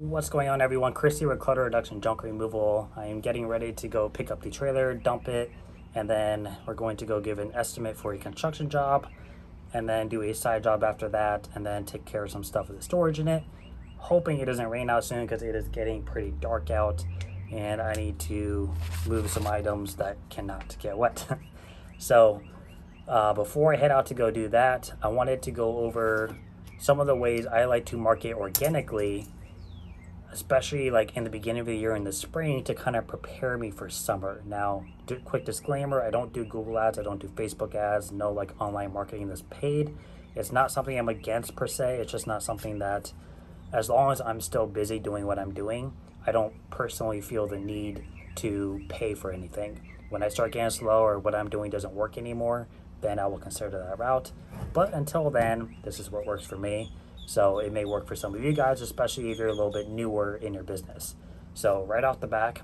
What's going on, everyone? Chris here with Clutter Reduction Junk Removal. I am getting ready to go pick up the trailer, dump it, and then we're going to go give an estimate for a construction job, and then do a side job after that, and then take care of some stuff with the storage in it. Hoping it doesn't rain out soon because it is getting pretty dark out, and I need to move some items that cannot get wet. So, before I head out to go do that, I wanted to go over some of the ways I like to market organically, especially like in the beginning of the year in the spring, to kind of prepare me for summer. Now, quick disclaimer, I don't do Google ads, I don't do Facebook ads, no like online marketing that's paid. It's not something I'm against per se, it's just not something that, as long as I'm still busy doing what I'm doing, I don't personally feel the need to pay for anything. When I start getting slow or what I'm doing doesn't work anymore, then I will consider that route. But until then, this is what works for me. So it may work for some of you guys, especially if you're a little bit newer in your business. So right off the back,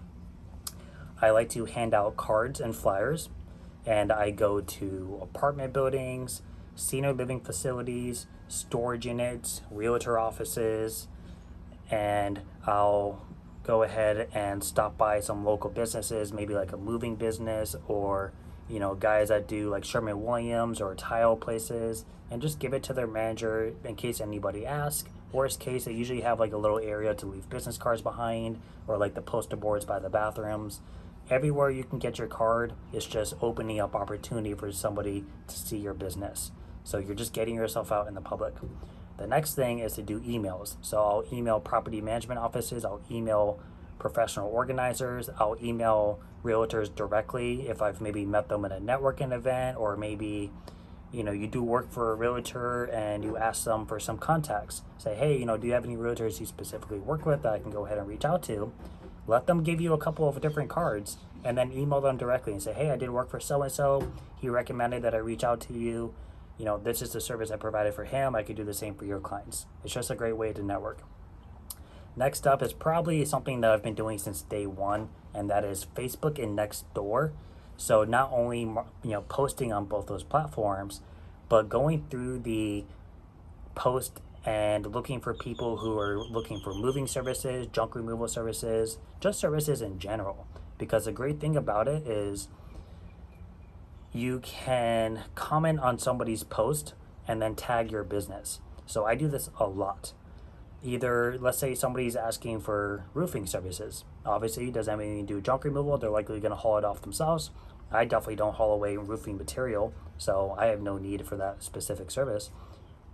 I like to hand out cards and flyers, and I go to apartment buildings, senior living facilities, storage units, realtor offices, and I'll go ahead and stop by some local businesses, maybe like a moving business, or guys that do like Sherwin-Williams or tile places, and just give it to their manager in case anybody asks. Worst case, they usually have like a little area to leave business cards behind, or like the poster boards by the bathrooms. Everywhere you can get your card, it's just opening up opportunity for somebody to see your business. So you're just getting yourself out in the public. The next thing is to do emails. So I'll email property management offices, I'll email professional organizers, I'll email realtors directly if I've maybe met them at a networking event, or maybe you do work for a realtor and you ask them for some contacts. Say, hey, do you have any realtors you specifically work with that I can go ahead and reach out to? Let them give you a couple of different cards, and then email them directly and say, hey, I did work for so and so, he recommended that I reach out to you. This is the service I provided for him, I could do the same for your clients. It's just a great way to network. Next up is probably something that I've been doing since day one, and that is Facebook and Nextdoor. So not only posting on both those platforms, but going through the post and looking for people who are looking for moving services, junk removal services, just services in general. Because the great thing about it is you can comment on somebody's post and then tag your business. So I do this a lot. Either, let's say somebody's asking for roofing services. Obviously, doesn't have anything to do with junk removal. They're likely going to haul it off themselves. I definitely don't haul away roofing material, so I have no need for that specific service.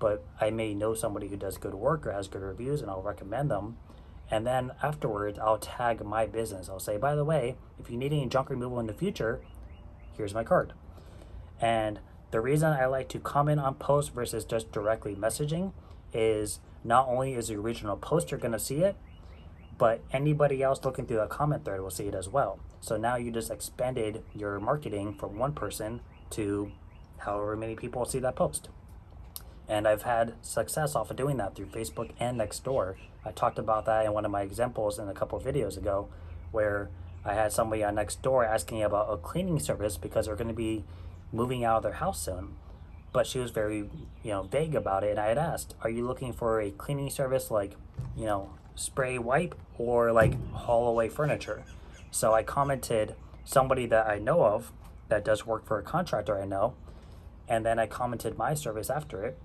But I may know somebody who does good work or has good reviews, and I'll recommend them. And then afterwards, I'll tag my business. I'll say, by the way, if you need any junk removal in the future, here's my card. And the reason I like to comment on posts versus just directly messaging is not only is the original poster going to see it, but anybody else looking through the comment thread will see it as well. So now you just expanded your marketing from one person to however many people see that post. And I've had success off of doing that through Facebook and Nextdoor. I talked about that in one of my examples in a couple of videos ago, where I had somebody on Nextdoor asking about a cleaning service because they're going to be moving out of their house soon. But she was very, vague about it. And I had asked, are you looking for a cleaning service like, spray wipe, or like haul away furniture? So I commented somebody that I know of that does work for a contractor I know. And then I commented my service after it.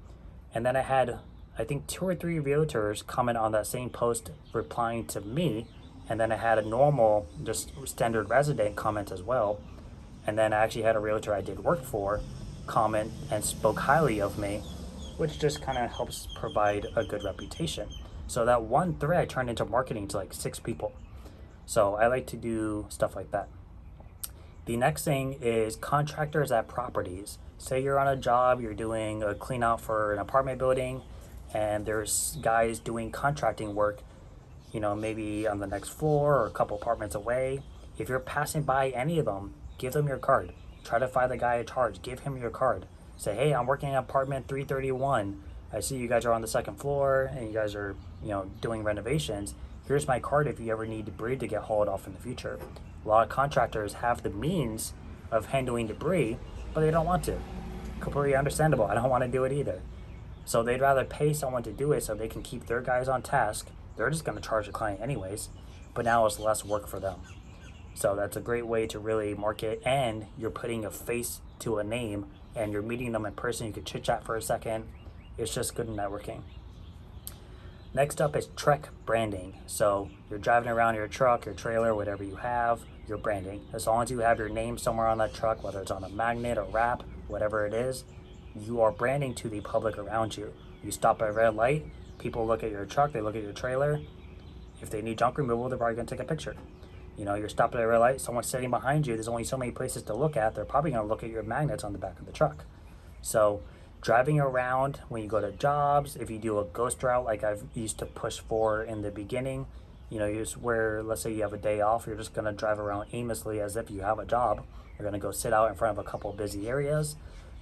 And then I had, I think, 2 or 3 realtors comment on that same post replying to me. And then I had a normal, just standard resident comment as well. And then I actually had a realtor I did work for comment and spoke highly of me, which just kind of helps provide a good reputation. So that one thread turned into marketing to like 6 people. So I like to do stuff like that. The next thing is contractors at properties. Say you're on a job, you're doing a clean out for an apartment building, and there's guys doing contracting work, maybe on the next floor or a couple apartments away. If you're passing by any of them, give them your card. Try to find the guy in charge, give him your card. Say, hey, I'm working in apartment 331. I see you guys are on the 2nd floor and you guys are, doing renovations. Here's my card if you ever need debris to get hauled off in the future. A lot of contractors have the means of handling debris, but they don't want to. Completely understandable. I don't want to do it either. So they'd rather pay someone to do it so they can keep their guys on task they're just going to charge the client anyways, but now it's less work for them. So that's a great way to really market, and you're putting a face to a name and you're meeting them in person. You could chit chat for a second. It's just good networking. Next up is Trek branding. So you're driving around your truck, your trailer, whatever you have, you're branding. As long as you have your name somewhere on that truck, whether it's on a magnet or wrap, whatever it is, you are branding to the public around you. You stop at a red light, people look at your truck, they look at your trailer. If they need junk removal, they're probably going to take a picture. You know, you're stopping at a red light, someone's sitting behind you, there's only so many places to look at, they're probably going to look at your magnets on the back of the truck. So driving around when you go to jobs, if you do a ghost route like I've used to push for in the beginning, you know, where, let's say you have a day off, you're just going to drive around aimlessly as if you have a job. You're going to go sit out in front of a couple of busy areas,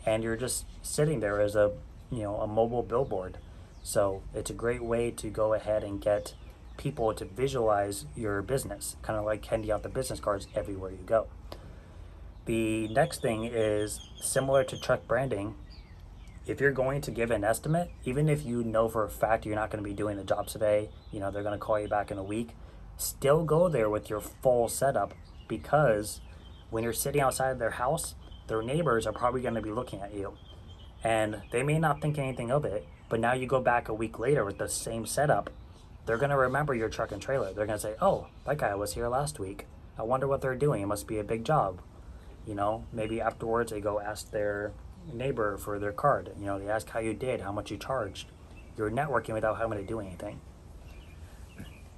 and you're just sitting there as a mobile billboard. So it's a great way to go ahead and get people to visualize your business, kind of like handing out the business cards everywhere you go. The next thing is similar to truck branding. If you're going to give an estimate, even if you know for a fact you're not going to be doing the job today, you know, they're going to call you back in a week, still go there with your full setup, because when you're sitting outside their house, their neighbors are probably going to be looking at you, and they may not think anything of it, but now you go back a week later with the same setup, they're going to remember your truck and trailer. They're going to say, oh, that guy was here last week. I wonder what they're doing. It must be a big job. You know, maybe afterwards they go ask their neighbor for their card. You know, they ask how you did, how much you charged. You're networking without having to do anything.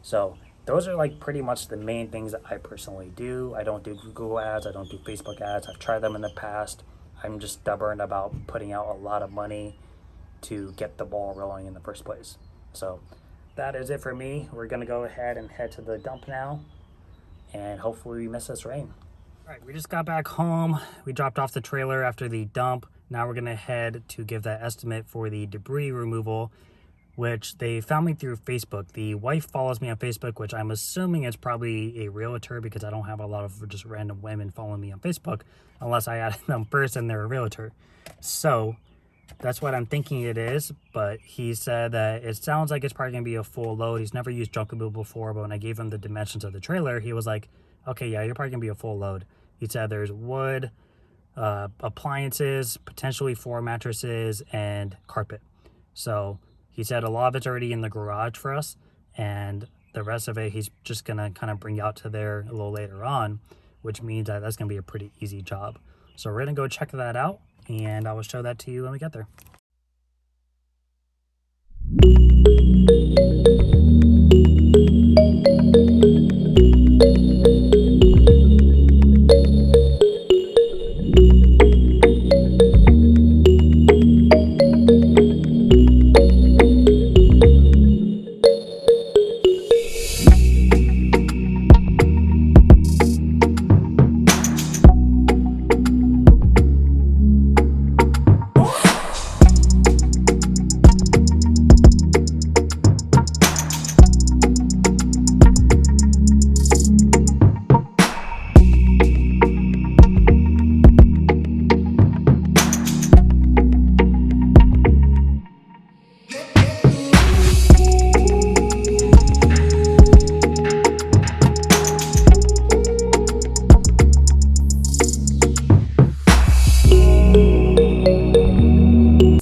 So those are like pretty much the main things that I personally do. I don't do Google ads. I don't do Facebook ads. I've tried them in the past. I'm just stubborn about putting out a lot of money to get the ball rolling in the first place. So that is it for me. We're going to go ahead and head to the dump now, and hopefully we miss this rain. All right, we just got back home. We dropped off the trailer after the dump. Now we're going to head to give that estimate for the debris removal, which they found me through Facebook. The wife follows me on Facebook, which I'm assuming is probably a realtor, because I don't have a lot of just random women following me on Facebook unless I added them first and they're a realtor. So that's what I'm thinking it is, but he said that it sounds like it's probably going to be a full load. He's never used junk removal before, but when I gave him the dimensions of the trailer, he was like, okay, yeah, you're probably going to be a full load. He said there's wood, appliances, potentially 4 mattresses, and carpet. So he said a lot of it's already in the garage for us, and the rest of it he's just going to kind of bring out to there a little later on, which means that that's going to be a pretty easy job. So we're going to go check that out, and I will show that to you when we get there.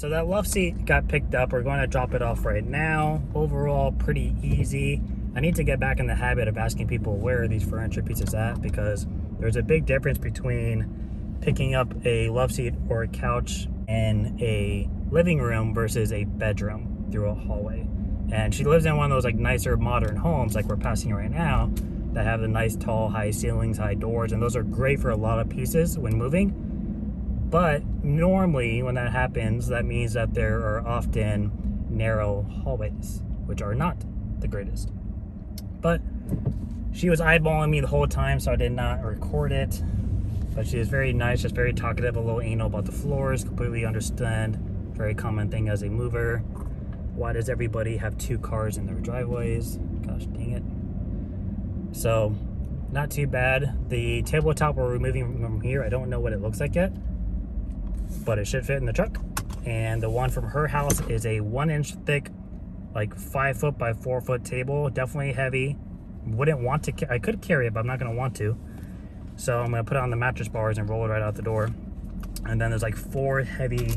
That love seat got picked up. We're going to drop it off right now. Overall, pretty easy. I need to get back in the habit of asking people where are these furniture pieces at, because there's a big difference between picking up a love seat or a couch in a living room versus a bedroom through a hallway. And she lives in one of those like nicer modern homes like we're passing right now that have the nice tall high ceilings, high doors, and those are great for a lot of pieces when moving. But normally when that happens, that means that there are often narrow hallways, which are not the greatest. But she was eyeballing me the whole time, so I did not record it. But she is very nice, just very talkative, a little anal about the floors, completely understand. Very common thing as a mover. Why does everybody have 2 cars in their driveways? Gosh dang it. So, not too bad. The tabletop we're removing from here, I don't know what it looks like yet, but it should fit in the truck. And the one from her house is a 1-inch thick like 5 foot by 4 foot table, definitely heavy. Wouldn't want to, I could carry it, but I'm not gonna want to. So I'm gonna put it on the mattress bars and roll it right out the door. And then there's like 4 heavy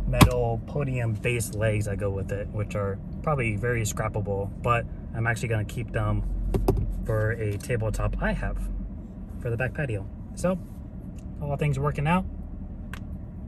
metal podium base legs that go with it, which are probably very scrappable, but I'm actually gonna keep them for a tabletop I have for the back patio. So all things working out.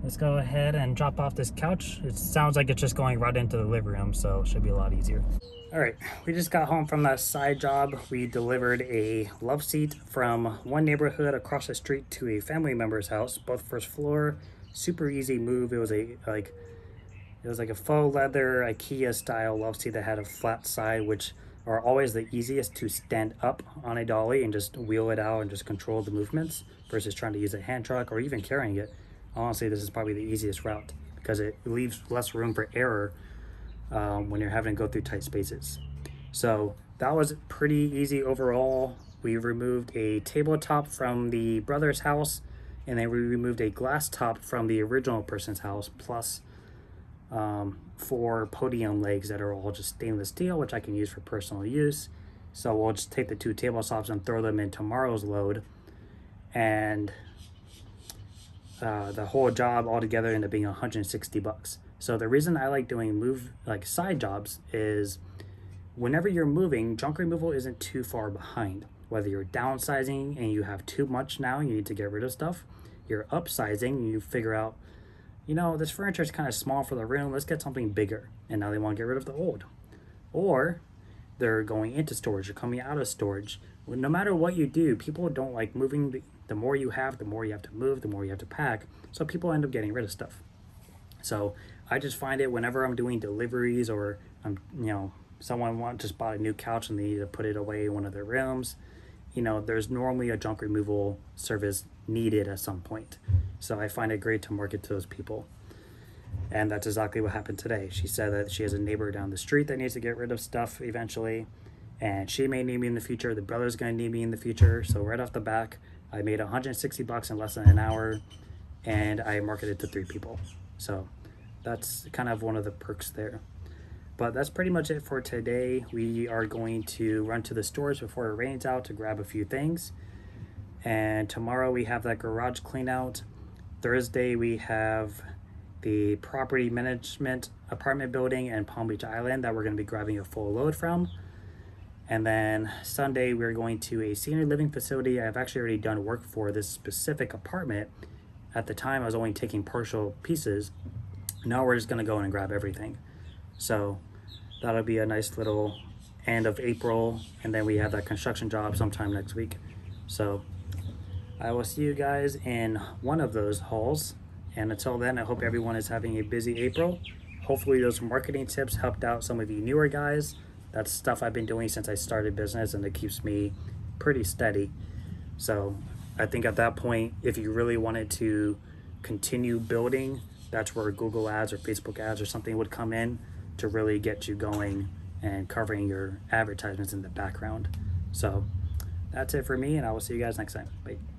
Let's go ahead and drop off this couch. It sounds like it's just going right into the living room, so it should be a lot easier. All right, we just got home from that side job. We delivered a love seat from one neighborhood across the street to a family member's house, both first floor. Super easy move. It was like a faux leather IKEA style love seat that had a flat side, which are always the easiest to stand up on a dolly and just wheel it out and just control the movements versus trying to use a hand truck or even carrying it. Honestly, this is probably the easiest route because it leaves less room for error when you're having to go through tight spaces. So that was pretty easy overall. We removed a tabletop from the brother's house, and then we removed a glass top from the original person's house, plus 4 podium legs that are all just stainless steel, which I can use for personal use. So we'll just take the 2 tabletops and throw them in tomorrow's load, and the whole job altogether ended up being $160. So the reason I like doing side jobs is whenever you're moving, junk removal isn't too far behind. Whether you're downsizing and you have too much now, you need to get rid of stuff. You're upsizing and you figure out, you know, this furniture is kind of small for the room. Let's get something bigger. And now they want to get rid of the old. Or they're going into storage or coming out of storage. No matter what you do, people don't like moving. The more you have, the more you have to move, the more you have to pack. So people end up getting rid of stuff. So I just find it whenever I'm doing deliveries or someone just bought a new couch and they need to put it away in one of their rooms, there's normally a junk removal service needed at some point. So I find it great to market to those people. And that's exactly what happened today. She said that she has a neighbor down the street that needs to get rid of stuff eventually. And she may need me in the future. The brother's going to need me in the future. So right off the back, I made $160 in less than an hour, and I marketed to 3 people. So that's kind of one of the perks there. But that's pretty much it for today. We are going to run to the stores before it rains out to grab a few things. And tomorrow we have that garage clean out. Thursday we have the property management apartment building in Palm Beach Island that we're going to be grabbing a full load from. And then Sunday, we're going to a senior living facility. I've actually already done work for this specific apartment. At the time, I was only taking partial pieces. Now we're just going to go in and grab everything. So that'll be a nice little end of April. And then we have that construction job sometime next week. So I will see you guys in one of those hauls. And until then, I hope everyone is having a busy April. Hopefully those marketing tips helped out some of you newer guys. That's stuff I've been doing since I started business, and it keeps me pretty steady. So I think at that point, if you really wanted to continue building, that's where Google ads or Facebook ads or something would come in to really get you going and covering your advertisements in the background. So that's it for me, and I will see you guys next time. Bye.